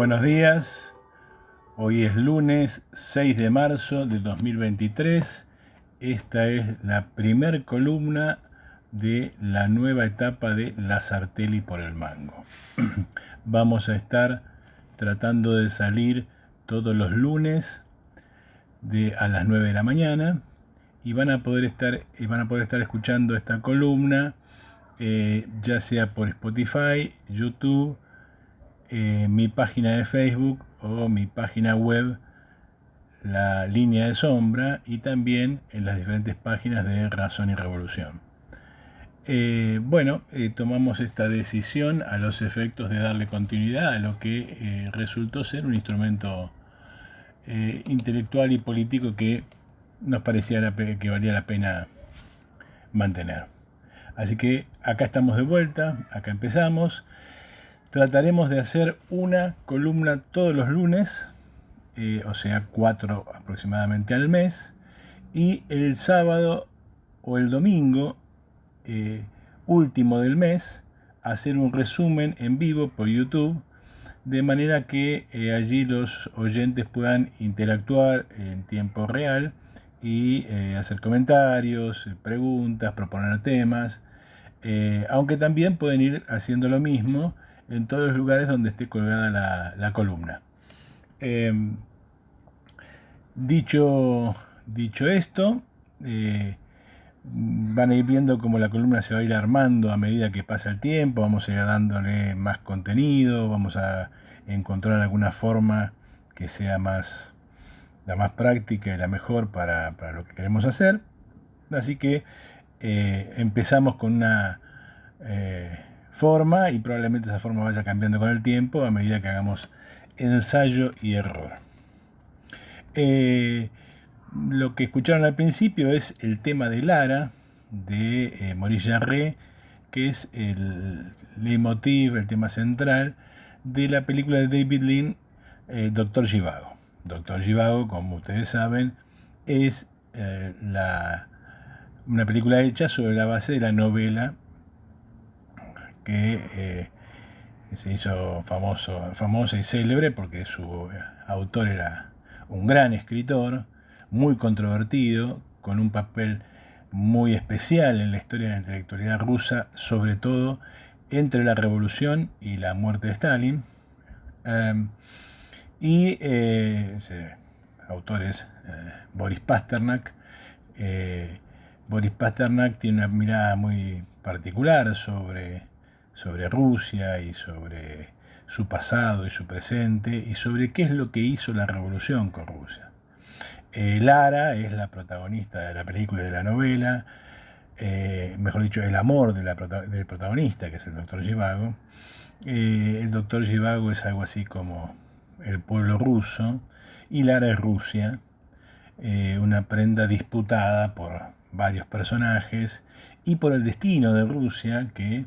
Buenos días, hoy es lunes 6 de marzo de 2023. Esta es la primer columna de la nueva etapa de La Sartelli por el Mango. Vamos a estar tratando de salir todos los lunes a las 9 de la mañana y van a poder estar escuchando esta columna ya sea por Spotify, YouTube, mi página de Facebook o mi página web, La Línea de Sombra, y también en las diferentes páginas de Razón y Revolución. Tomamos esta decisión a los efectos de darle continuidad a lo que resultó ser un instrumento intelectual y político que nos parecía que valía la pena mantener. Así que acá estamos de vuelta, acá empezamos. Trataremos de hacer una columna todos los lunes, o sea 4 aproximadamente al mes, y el sábado o el domingo último del mes hacer un resumen en vivo por YouTube, de manera que allí los oyentes puedan interactuar en tiempo real y hacer comentarios, preguntas, proponer temas, aunque también pueden ir haciendo lo mismo en todos los lugares donde esté colgada la columna. Dicho esto, van a ir viendo cómo la columna se va a ir armando a medida que pasa el tiempo. Vamos a ir dándole más contenido, vamos a encontrar alguna forma que sea la más práctica y la mejor para lo que queremos hacer. Así que empezamos con una forma y probablemente esa forma vaya cambiando con el tiempo a medida que hagamos ensayo y error. Lo que escucharon al principio es el tema de Lara de Maurice Jarre, que es el leitmotiv, el tema central de la película de David Lean, Dr. Zhivago. Dr. Zhivago, como ustedes saben, es una película hecha sobre la base de la novela que se hizo famosa y célebre porque su autor era un gran escritor, muy controvertido, con un papel muy especial en la historia de la intelectualidad rusa, sobre todo entre la revolución y la muerte de Stalin. Autor es Boris Pasternak. Boris Pasternak tiene una mirada muy particular sobre Rusia y sobre su pasado y su presente y sobre qué es lo que hizo la revolución con Rusia. Lara es la protagonista de la película y de la novela, mejor dicho, el amor del protagonista, que es el Dr. Zhivago. El Dr. Zhivago es algo así como el pueblo ruso y Lara es Rusia, una prenda disputada por varios personajes y por el destino de Rusia que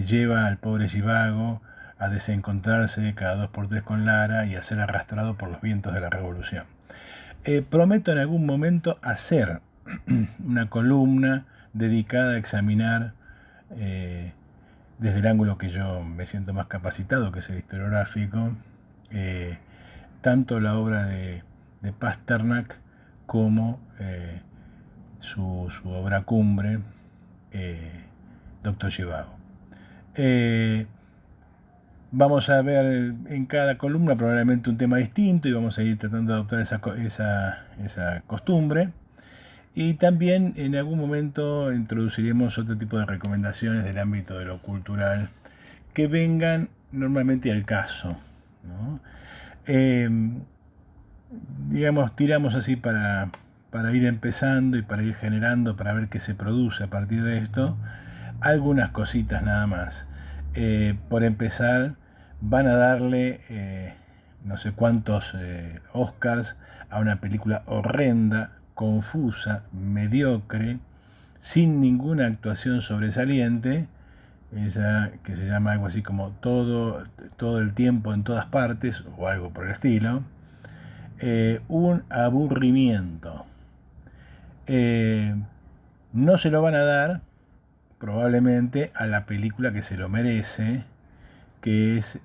lleva al pobre Zhivago a desencontrarse cada 2x3 con Lara y a ser arrastrado por los vientos de la revolución. Prometo en algún momento hacer una columna dedicada a examinar desde el ángulo que yo me siento más capacitado, que es el historiográfico, tanto la obra de Pasternak como su obra cumbre, Dr. Zhivago. Vamos a ver en cada columna probablemente un tema distinto y vamos a ir tratando de adoptar esa costumbre. Y también en algún momento introduciremos otro tipo de recomendaciones del ámbito de lo cultural que vengan normalmente al caso, ¿no? Tiramos así para ir empezando y para ir generando, para ver qué se produce a partir de esto, algunas cositas nada más. Por empezar, van a darle no sé cuántos Oscars a una película horrenda, confusa, mediocre, sin ninguna actuación sobresaliente, esa que se llama algo así como todo el tiempo en todas partes o algo por el estilo. Un aburrimiento. No se lo van a dar probablemente a la película que se lo merece, que es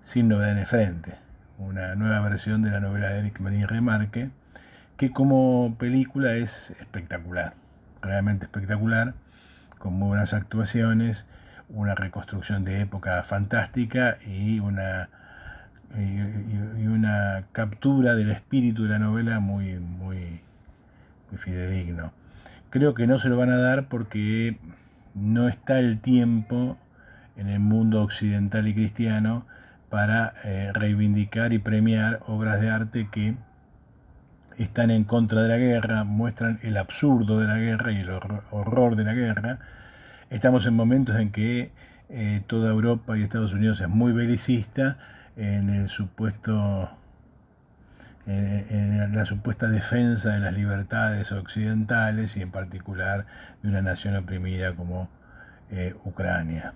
Sin novedad en el frente, una nueva versión de la novela de Eric Marie Remarque, que como película es espectacular, realmente espectacular, con muy buenas actuaciones, una reconstrucción de época fantástica y una captura del espíritu de la novela muy fidedigno. Creo que no se lo van a dar porque no está el tiempo en el mundo occidental y cristiano para reivindicar y premiar obras de arte que están en contra de la guerra, muestran el absurdo de la guerra y el horror de la guerra. Estamos en momentos en que toda Europa y Estados Unidos es muy belicista en el supuesto en la supuesta defensa de las libertades occidentales y en particular de una nación oprimida como Ucrania.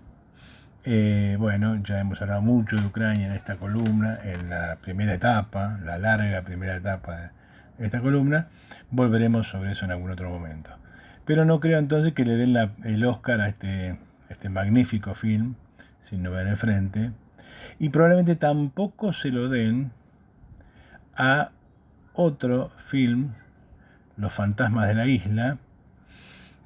Bueno, ya hemos hablado mucho de Ucrania en esta columna, en la primera etapa, la larga primera etapa de esta columna. Volveremos sobre eso en algún otro momento. Pero no creo entonces que le den el Oscar a este magnífico film, Sin novedad en el frente, y probablemente tampoco se lo den a otro film, Los fantasmas de la isla,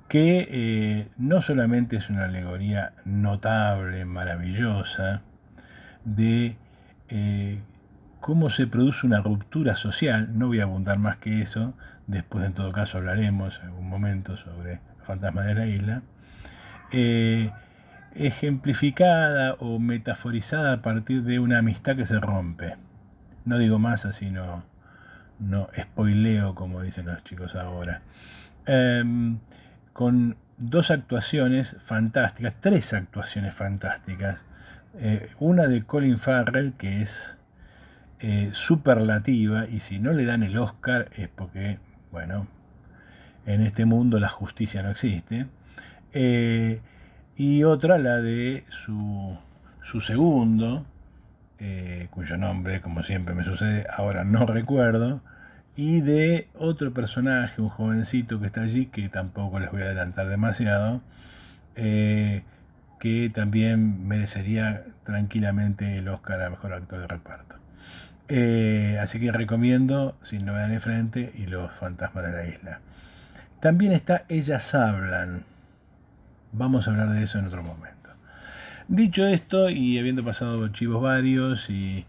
que no solamente es una alegoría notable, maravillosa, de cómo se produce una ruptura social. No voy a abundar más que eso, después en todo caso hablaremos en algún momento sobre Los fantasmas de la isla, ejemplificada o metaforizada a partir de una amistad que se rompe. No digo más, así no spoileo, como dicen los chicos ahora. Con dos actuaciones fantásticas, tres actuaciones fantásticas. Una de Colin Farrell, que es superlativa, y si no le dan el Oscar es porque, bueno, en este mundo la justicia no existe. Y otra, la de su segundo, cuyo nombre, como siempre me sucede, ahora no recuerdo, y de otro personaje, un jovencito que está allí, que tampoco les voy a adelantar demasiado, que también merecería tranquilamente el Oscar a Mejor Actor de Reparto. Así que recomiendo Sin novedad en el frente y Los fantasmas de la isla. También está Ellas hablan. Vamos a hablar de eso en otro momento. Dicho esto, y habiendo pasado chivos varios y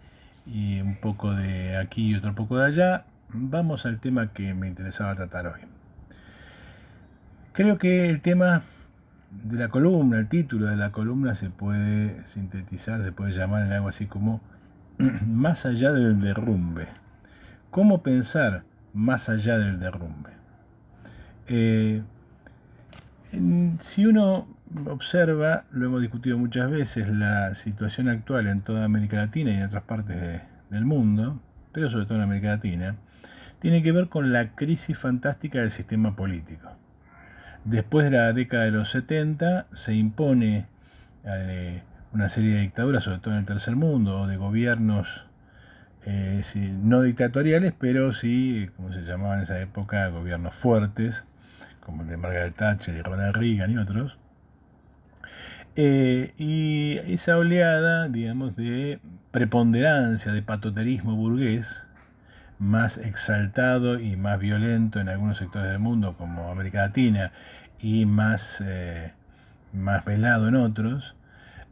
un poco de aquí y otro poco de allá, vamos al tema que me interesaba tratar hoy. Creo que el tema de la columna, el título de la columna se puede sintetizar, se puede llamar en algo así como Más allá del derrumbe. ¿Cómo pensar más allá del derrumbe? Si uno observa, lo hemos discutido muchas veces, la situación actual en toda América Latina y en otras partes del mundo, pero sobre todo en América Latina, tiene que ver con la crisis fantástica del sistema político. Después de la década de los 70 se impone una serie de dictaduras, sobre todo en el tercer mundo, o de gobiernos no dictatoriales, pero sí, como se llamaban en esa época, gobiernos fuertes, como el de Margaret Thatcher y Ronald Reagan y otros. Y esa oleada, digamos, de preponderancia, de patoterismo burgués, más exaltado y más violento en algunos sectores del mundo, como América Latina, y más velado en otros,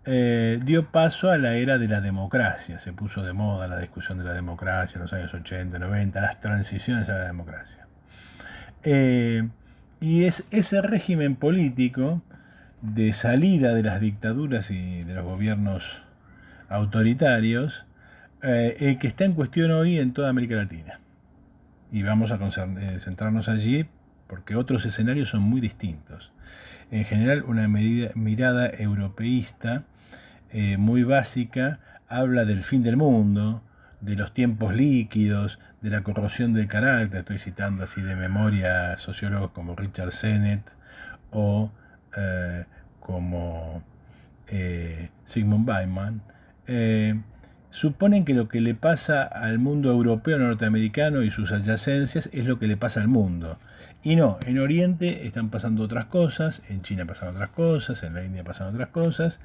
dio paso a la era de la democracia. Se puso de moda la discusión de la democracia en los años 80, 90, las transiciones a la democracia. Y es ese régimen político de salida de las dictaduras y de los gobiernos autoritarios el que está en cuestión hoy en toda América Latina. Y vamos a centrarnos allí porque otros escenarios son muy distintos. En general, una mirada europeísta muy básica habla del fin del mundo, de los tiempos líquidos, de la corrosión del carácter. Estoy citando así de memoria sociólogos como Richard Sennett o como Zygmunt Bauman. Suponen que lo que le pasa al mundo europeo, norteamericano y sus adyacencias es lo que le pasa al mundo. Y no, en Oriente están pasando otras cosas, en China pasan otras cosas, en la India pasan otras cosas.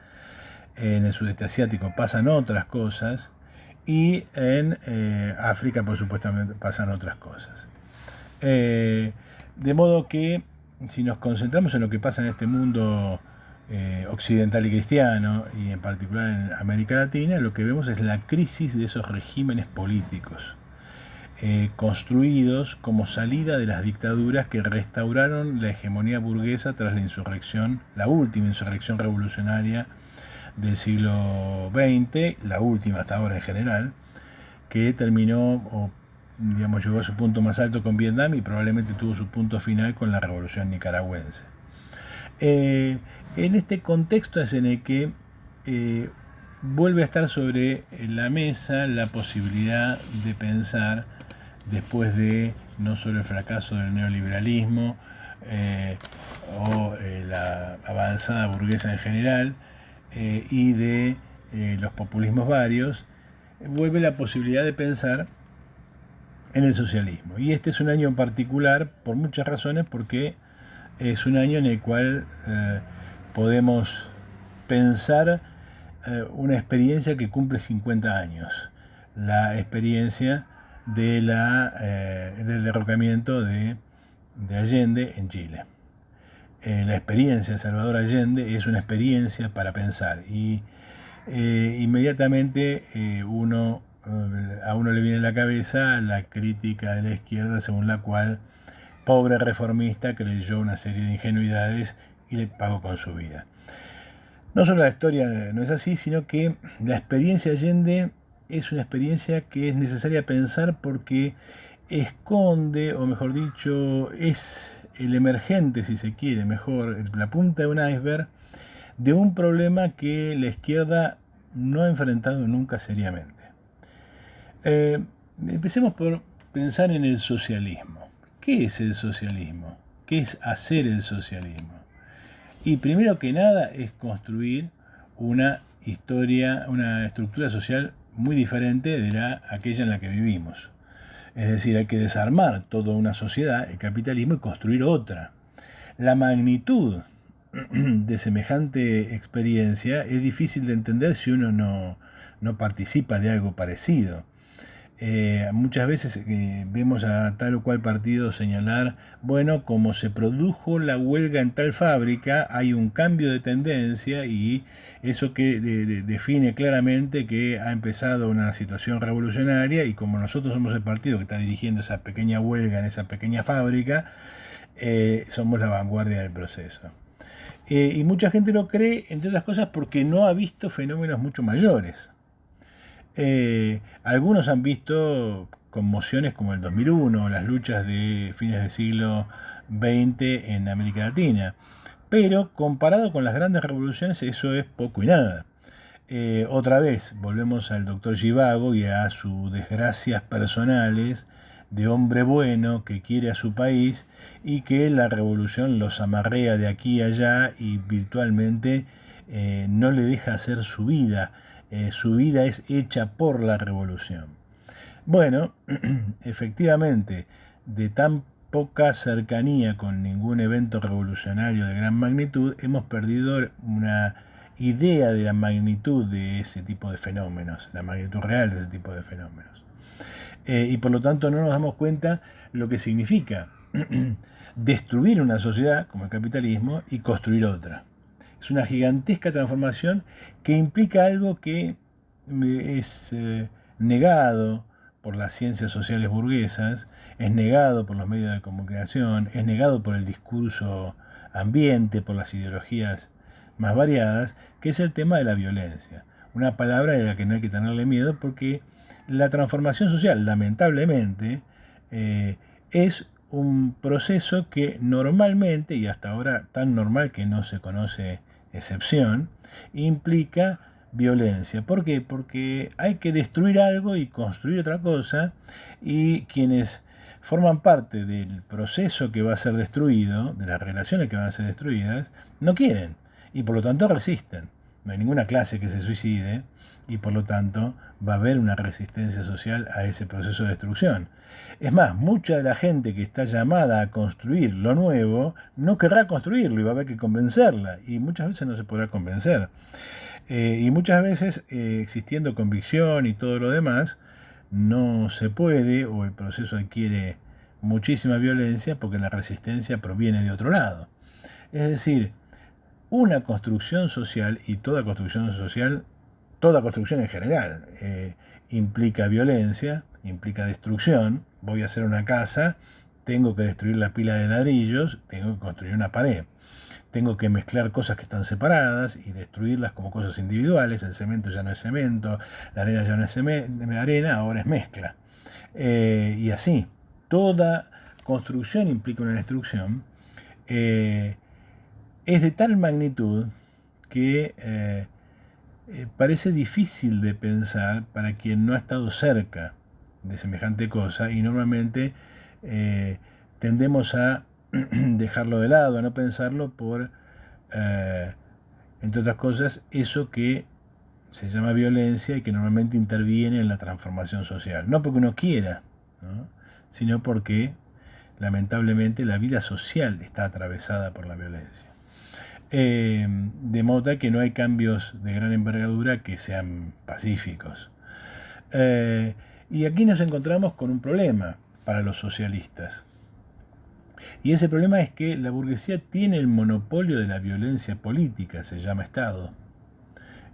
en el sudeste asiático pasan otras cosas, y en África, por supuesto, pasan otras cosas. De modo que, si nos concentramos en lo que pasa en este mundo occidental y cristiano, y en particular en América Latina, lo que vemos es la crisis de esos regímenes políticos construidos como salida de las dictaduras que restauraron la hegemonía burguesa tras la insurrección, la última insurrección revolucionaria del siglo XX, la última hasta ahora en general, que terminó, o digamos, llegó a su punto más alto con Vietnam y probablemente tuvo su punto final con la revolución nicaragüense. En este contexto es en el que vuelve a estar sobre la mesa la posibilidad de pensar, después de no solo el fracaso del neoliberalismo o la avanzada burguesa en general, y de los populismos varios, vuelve la posibilidad de pensar en el socialismo. Y este es un año en particular por muchas razones, porque es un año en el cual podemos pensar una experiencia que cumple 50 años, la experiencia de del derrocamiento de Allende en Chile. La experiencia de Salvador Allende es una experiencia para pensar, y inmediatamente a uno le viene a la cabeza la crítica de la izquierda según la cual pobre reformista creyó una serie de ingenuidades y le pagó con su vida. No solo la historia no es así, sino que la experiencia Allende es una experiencia que es necesaria pensar, porque esconde, o mejor dicho, es el emergente, si se quiere, mejor, la punta de un iceberg de un problema que la izquierda no ha enfrentado nunca seriamente. Empecemos por pensar en el socialismo. ¿Qué es el socialismo? ¿Qué es hacer el socialismo? Y primero que nada es construir una estructura social muy diferente de aquella en la que vivimos. Es decir, hay que desarmar toda una sociedad, el capitalismo, y construir otra. La magnitud de semejante experiencia es difícil de entender si uno no participa de algo parecido. Muchas veces vemos a tal o cual partido señalar, bueno, como se produjo la huelga en tal fábrica, hay un cambio de tendencia, y eso que define claramente que ha empezado una situación revolucionaria, y como nosotros somos el partido que está dirigiendo esa pequeña huelga en esa pequeña fábrica, somos la vanguardia del proceso. Y mucha gente lo cree, entre otras cosas, porque no ha visto fenómenos mucho mayores. Algunos han visto conmociones como el 2001, las luchas de fines del siglo XX en América Latina, pero comparado con las grandes revoluciones eso es poco y nada. Otra vez volvemos al doctor Zhivago y a sus desgracias personales de hombre bueno que quiere a su país y que la revolución los amarrea de aquí a allá y virtualmente no le deja hacer su vida. Su vida es hecha por la revolución. Bueno, efectivamente, de tan poca cercanía con ningún evento revolucionario de gran magnitud, hemos perdido una idea de la magnitud de ese tipo de fenómenos, la magnitud real de ese tipo de fenómenos. Y por lo tanto no nos damos cuenta lo que significa destruir una sociedad como el capitalismo y construir otra. Es una gigantesca transformación que implica algo que es negado por las ciencias sociales burguesas, es negado por los medios de comunicación, es negado por el discurso ambiente, por las ideologías más variadas, que es el tema de la violencia. Una palabra de la que no hay que tenerle miedo, porque la transformación social, lamentablemente, es un proceso que normalmente, y hasta ahora tan normal que no se conoce excepción, implica violencia. ¿Por qué? Porque hay que destruir algo y construir otra cosa, y quienes forman parte del proceso que va a ser destruido, de las relaciones que van a ser destruidas, no quieren y por lo tanto resisten. No hay ninguna clase que se suicide y por lo tanto va a haber una resistencia social a ese proceso de destrucción. Es más, mucha de la gente que está llamada a construir lo nuevo no querrá construirlo y va a haber que convencerla, y muchas veces no se podrá convencer. Y muchas veces, existiendo convicción y todo lo demás, no se puede, o el proceso adquiere muchísima violencia porque la resistencia proviene de otro lado. Es decir, una construcción social, y toda construcción social, toda construcción en general, implica violencia, implica destrucción. Voy a hacer una casa, tengo que destruir la pila de ladrillos, tengo que construir una pared. Tengo que mezclar cosas que están separadas y destruirlas como cosas individuales. El cemento ya no es cemento, la arena ya no es arena, ahora es mezcla. Y así, toda construcción implica una destrucción. Es de tal magnitud que parece difícil de pensar para quien no ha estado cerca de semejante cosa, y normalmente tendemos a dejarlo de lado, a no pensarlo por, entre otras cosas, eso que se llama violencia y que normalmente interviene en la transformación social. No porque uno quiera, ¿no?, sino porque lamentablemente la vida social está atravesada por la violencia. De modo que no hay cambios de gran envergadura que sean pacíficos. Y aquí nos encontramos con un problema para los socialistas. Y ese problema es que la burguesía tiene el monopolio de la violencia política, se llama Estado.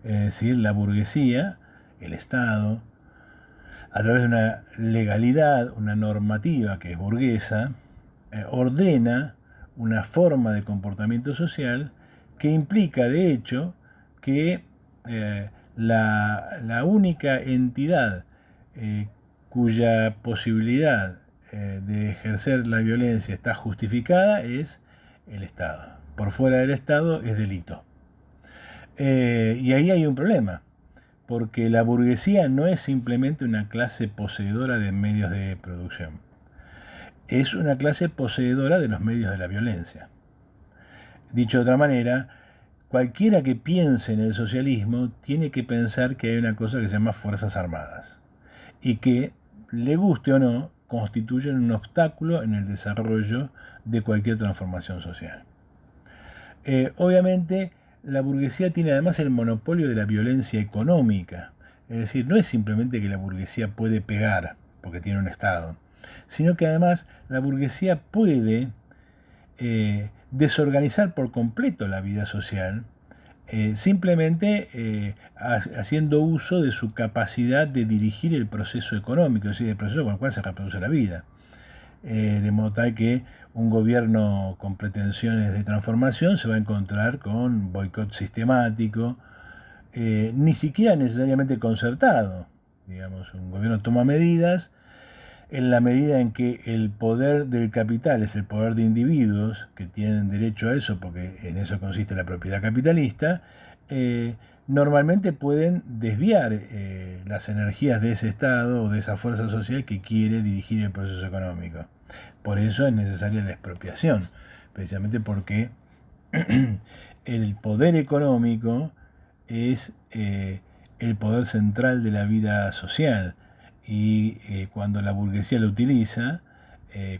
Es decir, la burguesía, el Estado, a través de una legalidad, una normativa que es burguesa, ordena una forma de comportamiento social que implica, de hecho, que la única entidad cuya posibilidad de ejercer la violencia está justificada es el Estado. Por fuera del Estado es delito. Y ahí hay un problema, porque la burguesía no es simplemente una clase poseedora de medios de producción. Es una clase poseedora de los medios de la violencia. Dicho de otra manera, cualquiera que piense en el socialismo tiene que pensar que hay una cosa que se llama Fuerzas Armadas y que, le guste o no, constituyen un obstáculo en el desarrollo de cualquier transformación social. Obviamente, la burguesía tiene además el monopolio de la violencia económica. Es decir, no es simplemente que la burguesía puede pegar porque tiene un Estado, sino que además la burguesía puede desorganizar por completo la vida social, simplemente haciendo uso de su capacidad de dirigir el proceso económico, es decir, el proceso con el cual se reproduce la vida. De modo tal que un gobierno con pretensiones de transformación se va a encontrar con boicot sistemático, ni siquiera necesariamente concertado. Digamos, un gobierno toma medidas en la medida en que el poder del capital es el poder de individuos que tienen derecho a eso, porque en eso consiste la propiedad capitalista, normalmente pueden desviar las energías de ese Estado o de esa fuerza social que quiere dirigir el proceso económico. Por eso es necesaria la expropiación, precisamente porque el poder económico es el poder central de la vida social. Y cuando la burguesía lo utiliza,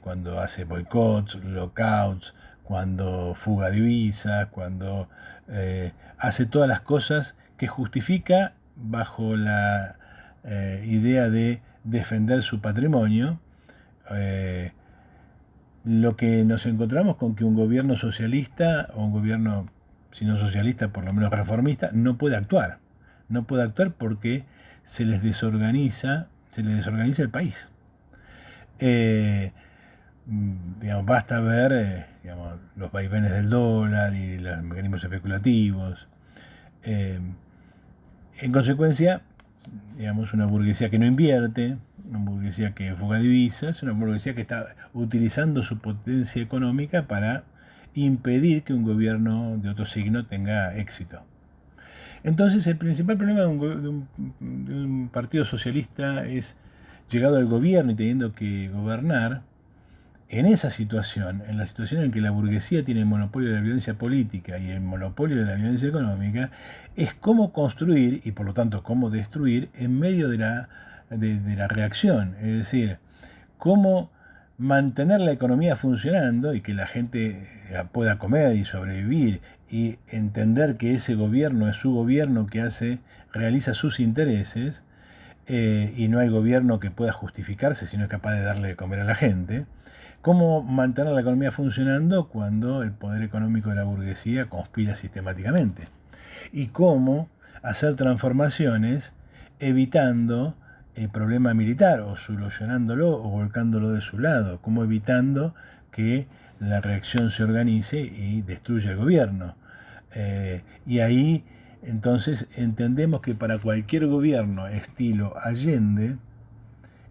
cuando hace boicots, lockouts, cuando fuga divisas, cuando hace todas las cosas que justifica bajo la idea de defender su patrimonio, lo que nos encontramos con que un gobierno socialista, o un gobierno, si no socialista, por lo menos reformista, no puede actuar. No puede actuar porque se les desorganiza el país. Digamos, basta ver los vaivenes del dólar y los mecanismos especulativos. En consecuencia, digamos, una burguesía que no invierte, una burguesía que fuga divisas, una burguesía que está utilizando su potencia económica para impedir que un gobierno de otro signo tenga éxito. Entonces, el principal problema de un partido socialista es, llegado al gobierno y teniendo que gobernar, en esa situación, en la situación en que la burguesía tiene el monopolio de la violencia política y el monopolio de la violencia económica, es cómo construir y por lo tanto cómo destruir en medio de la reacción. Es decir, cómo mantener la economía funcionando y que la gente pueda comer y sobrevivir y entender que ese gobierno es su gobierno que realiza sus intereses, y no hay gobierno que pueda justificarse si no es capaz de darle de comer a la gente. ¿Cómo mantener la economía funcionando cuando el poder económico de la burguesía conspira sistemáticamente? Y cómo hacer transformaciones evitando el problema militar, o solucionándolo o volcándolo de su lado, como evitando que la reacción se organice y destruya el gobierno. Y ahí entonces entendemos que para cualquier gobierno estilo Allende,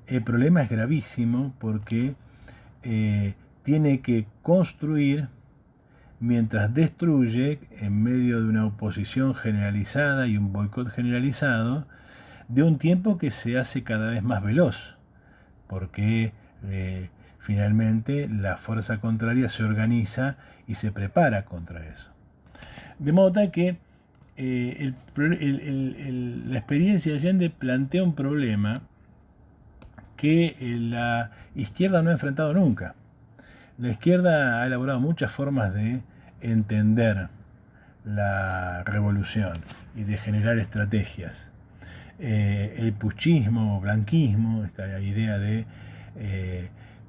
el problema es gravísimo porque tiene que construir mientras destruye, en medio de una oposición generalizada y un boicot generalizado, de un tiempo que se hace cada vez más veloz, porque finalmente la fuerza contraria se organiza y se prepara contra eso. De modo tal que la experiencia de Allende plantea un problema que la izquierda no ha enfrentado nunca. La izquierda ha elaborado muchas formas de entender la revolución y de generar estrategias. El puchismo, blanquismo, esta idea de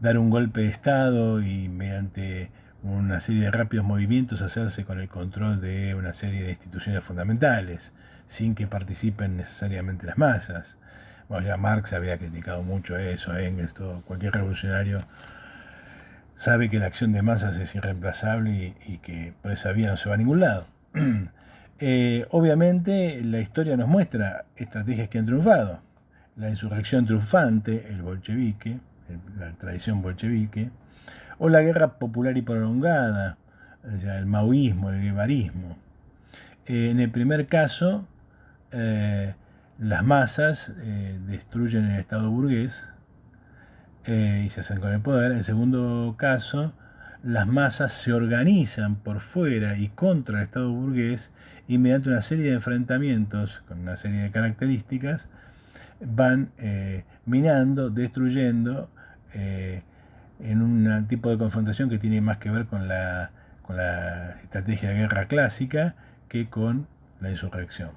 dar un golpe de Estado y mediante una serie de rápidos movimientos hacerse con el control de una serie de instituciones fundamentales, sin que participen necesariamente las masas. Bueno, ya Marx había criticado mucho eso, Engels, todo, cualquier revolucionario sabe que la acción de masas es irreemplazable y que por esa vía no se va a ningún lado. Obviamente la historia nos muestra estrategias que han triunfado. La insurrección triunfante, el bolchevique, la tradición bolchevique, o la guerra popular y prolongada, o sea, el maoísmo, el guevarismo. En el primer caso, las masas destruyen el Estado burgués y se hacen con el poder. En el segundo caso, las masas se organizan por fuera y contra el Estado burgués y mediante una serie de enfrentamientos con una serie de características van minando, destruyendo, en un tipo de confrontación que tiene más que ver con la estrategia de guerra clásica que con la insurrección.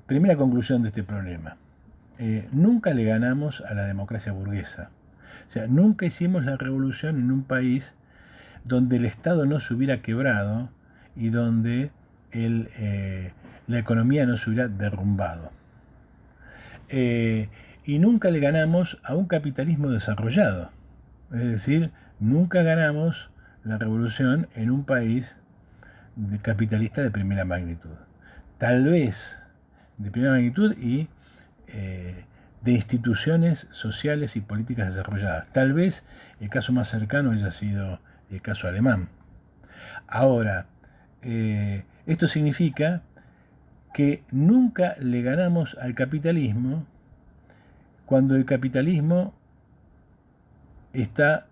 Primera conclusión de este problema. Nunca le ganamos a la democracia burguesa. O sea, nunca hicimos la revolución en un país donde el Estado no se hubiera quebrado y donde la economía no se hubiera derrumbado. Y nunca le ganamos a un capitalismo desarrollado. Es decir, nunca ganamos la revolución en un país capitalista de primera magnitud. Tal vez de primera magnitud y de instituciones sociales y políticas desarrolladas. Tal vez el caso más cercano haya sido el caso alemán. Ahora, esto significa que nunca le ganamos al capitalismo cuando el capitalismo está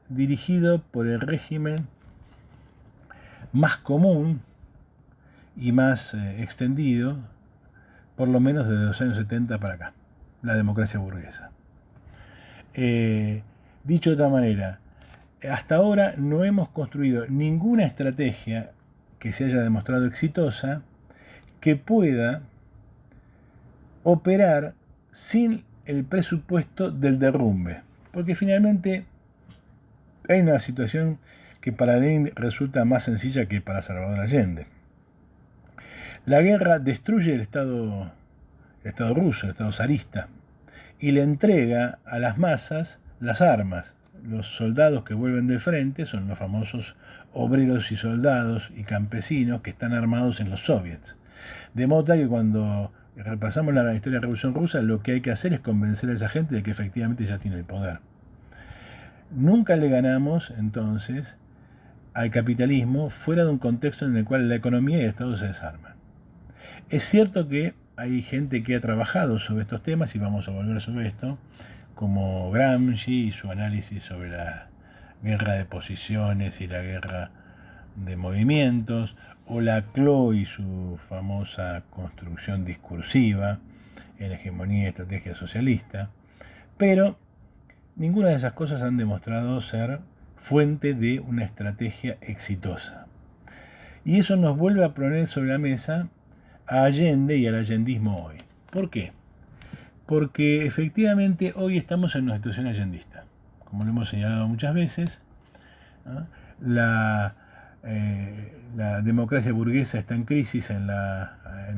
dirigido por el régimen más común y más extendido, por lo menos desde los años 70 para acá, la democracia burguesa. Dicho de otra manera, hasta ahora no hemos construido ninguna estrategia que se haya demostrado exitosa que pueda operar sin el presupuesto del derrumbe. Porque finalmente hay una situación que para Lenin resulta más sencilla que para Salvador Allende. La guerra destruye el Estado ruso, el Estado zarista, y le entrega a las masas las armas. Los soldados que vuelven del frente son los famosos obreros y soldados y campesinos que están armados en los soviets. De modo que cuando repasamos la historia de la Revolución Rusa, lo que hay que hacer es convencer a esa gente de que efectivamente ya tiene el poder. Nunca le ganamos, entonces, al capitalismo fuera de un contexto en el cual la economía y el Estado se desarman. Es cierto que hay gente que ha trabajado sobre estos temas, y vamos a volver sobre esto, como Gramsci y su análisis sobre la guerra de posiciones y la guerra de movimientos, o Laclau y su famosa construcción discursiva en hegemonía y estrategia socialista, pero ninguna de esas cosas han demostrado ser fuente de una estrategia exitosa. Y eso nos vuelve a poner sobre la mesa a Allende y al allendismo hoy. ¿Por qué? Porque efectivamente hoy estamos en una situación allendista. Como lo hemos señalado muchas veces, ¿no? La democracia burguesa está en crisis en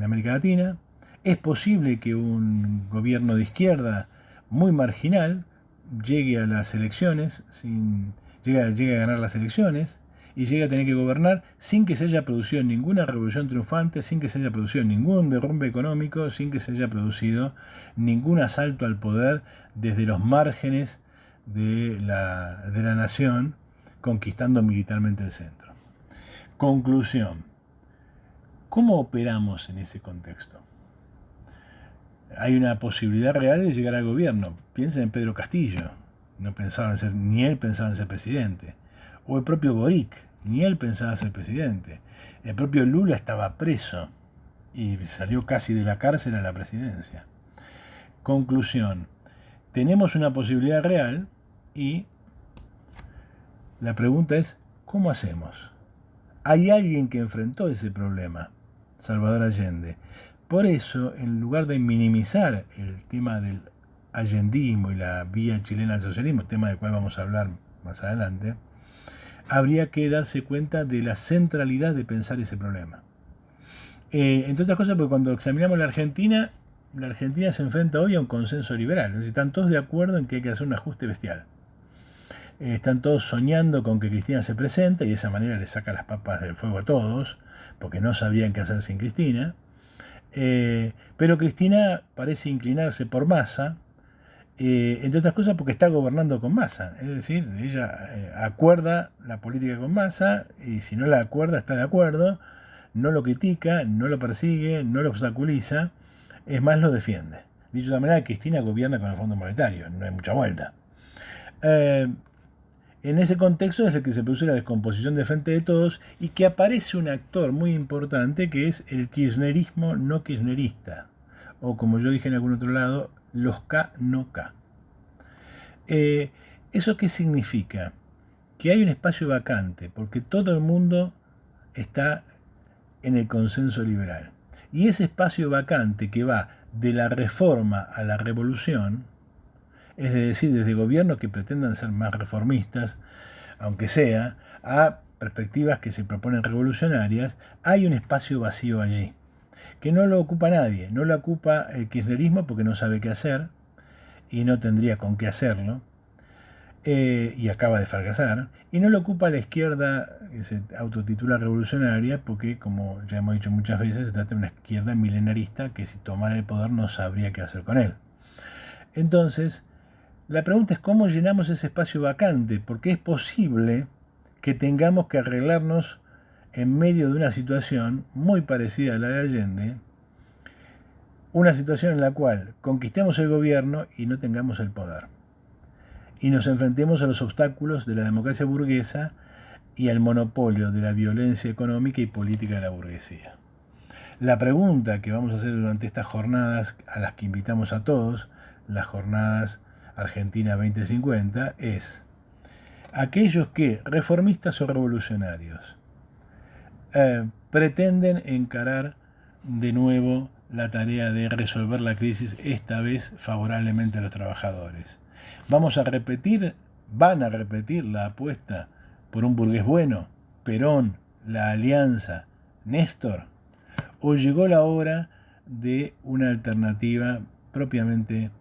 América Latina. Es posible que un gobierno de izquierda muy marginal llegue a las elecciones, llegue a ganar las elecciones y llegue a tener que gobernar sin que se haya producido ninguna revolución triunfante, sin que se haya producido ningún derrumbe económico, sin que se haya producido ningún asalto al poder desde los márgenes de la nación, conquistando militarmente el centro. Conclusión. ¿Cómo operamos en ese contexto? Hay una posibilidad real de llegar al gobierno. Piensen en Pedro Castillo. Ni él pensaba en ser presidente. O el propio Boric, ni él pensaba ser presidente. El propio Lula estaba preso y salió casi de la cárcel a la presidencia. Conclusión. Tenemos una posibilidad real y la pregunta es, ¿cómo hacemos? Hay alguien que enfrentó ese problema, Salvador Allende. Por eso, en lugar de minimizar el tema del allendismo y la vía chilena al socialismo, tema del cual vamos a hablar más adelante, habría que darse cuenta de la centralidad de pensar ese problema. Entre otras cosas, porque cuando examinamos la Argentina se enfrenta hoy a un consenso liberal. Es decir, están todos de acuerdo en que hay que hacer un ajuste bestial. Están todos soñando con que Cristina se presente y de esa manera le saca las papas del fuego a todos, porque no sabrían qué hacer sin Cristina. Pero Cristina parece inclinarse por Massa, entre otras cosas porque está gobernando con Massa. Es decir, ella acuerda la política con Massa y si no la acuerda está de acuerdo, no lo critica, no lo persigue, no lo obstaculiza, es más, lo defiende. Dicho de otra manera, Cristina gobierna con el Fondo Monetario, no hay mucha vuelta. En ese contexto es el que se produce la descomposición de Frente de Todos y que aparece un actor muy importante que es el kirchnerismo no kirchnerista, o como yo dije en algún otro lado, los K no K. ¿Eso qué significa? Que hay un espacio vacante, porque todo el mundo está en el consenso liberal. Y ese espacio vacante que va de la reforma a la revolución, es decir, desde gobiernos que pretendan ser más reformistas, aunque sea, a perspectivas que se proponen revolucionarias, hay un espacio vacío allí, que no lo ocupa nadie. No lo ocupa el kirchnerismo porque no sabe qué hacer y no tendría con qué hacerlo, y acaba de fracasar, y no lo ocupa la izquierda que se autotitula revolucionaria porque, como ya hemos dicho muchas veces, se trata de una izquierda milenarista que si tomara el poder no sabría qué hacer con él. Entonces, la pregunta es cómo llenamos ese espacio vacante, porque es posible que tengamos que arreglarnos en medio de una situación muy parecida a la de Allende, una situación en la cual conquistemos el gobierno y no tengamos el poder, y nos enfrentemos a los obstáculos de la democracia burguesa y al monopolio de la violencia económica y política de la burguesía. La pregunta que vamos a hacer durante estas jornadas, a las que invitamos a todos, las jornadas Argentina 2050, es: aquellos que, reformistas o revolucionarios, pretenden encarar de nuevo la tarea de resolver la crisis, esta vez favorablemente a los trabajadores. Van a repetir la apuesta por un burgués bueno, Perón, la Alianza, Néstor, o llegó la hora de una alternativa propiamente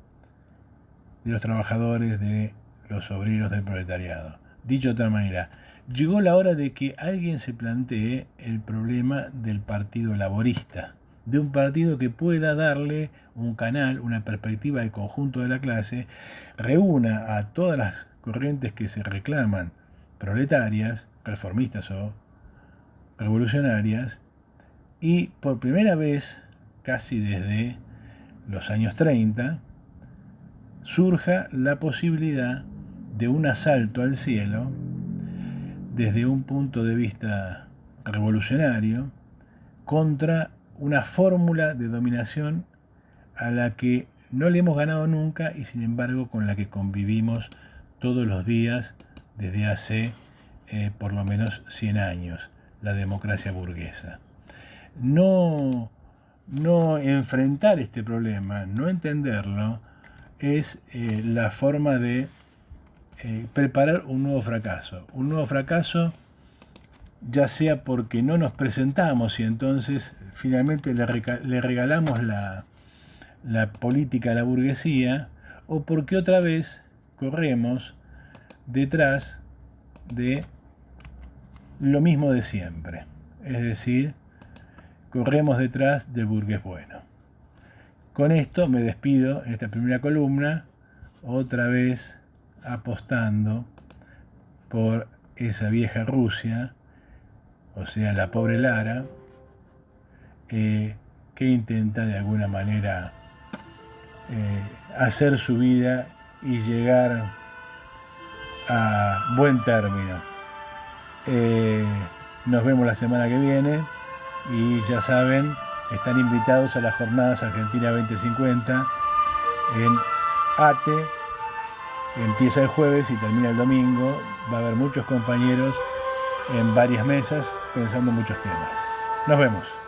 de los trabajadores, de los obreros, del proletariado. Dicho de otra manera, llegó la hora de que alguien se plantee el problema del Partido Laborista, de un partido que pueda darle un canal, una perspectiva del conjunto de la clase, reúna a todas las corrientes que se reclaman proletarias, reformistas o revolucionarias, y por primera vez, casi desde los años 30, surja la posibilidad de un asalto al cielo desde un punto de vista revolucionario contra una fórmula de dominación a la que no le hemos ganado nunca y sin embargo con la que convivimos todos los días desde hace por lo menos 100 años. la democracia burguesa. No enfrentar este problema, no entenderlo, es la forma de preparar un nuevo fracaso. Un nuevo fracaso, ya sea porque no nos presentamos y entonces finalmente le regalamos la política a la burguesía, o porque otra vez corremos detrás de lo mismo de siempre. Es decir, corremos detrás del burgués bueno. Con esto me despido en esta primera columna, otra vez apostando por esa vieja Rusia, o sea, la pobre Lara, que intenta de alguna manera hacer su vida y llegar a buen término. Nos vemos la semana que viene y ya saben, están invitados a las Jornadas Argentina 2050 en ATE. Empieza el jueves y termina el domingo. Va a haber muchos compañeros en varias mesas pensando en muchos temas. Nos vemos.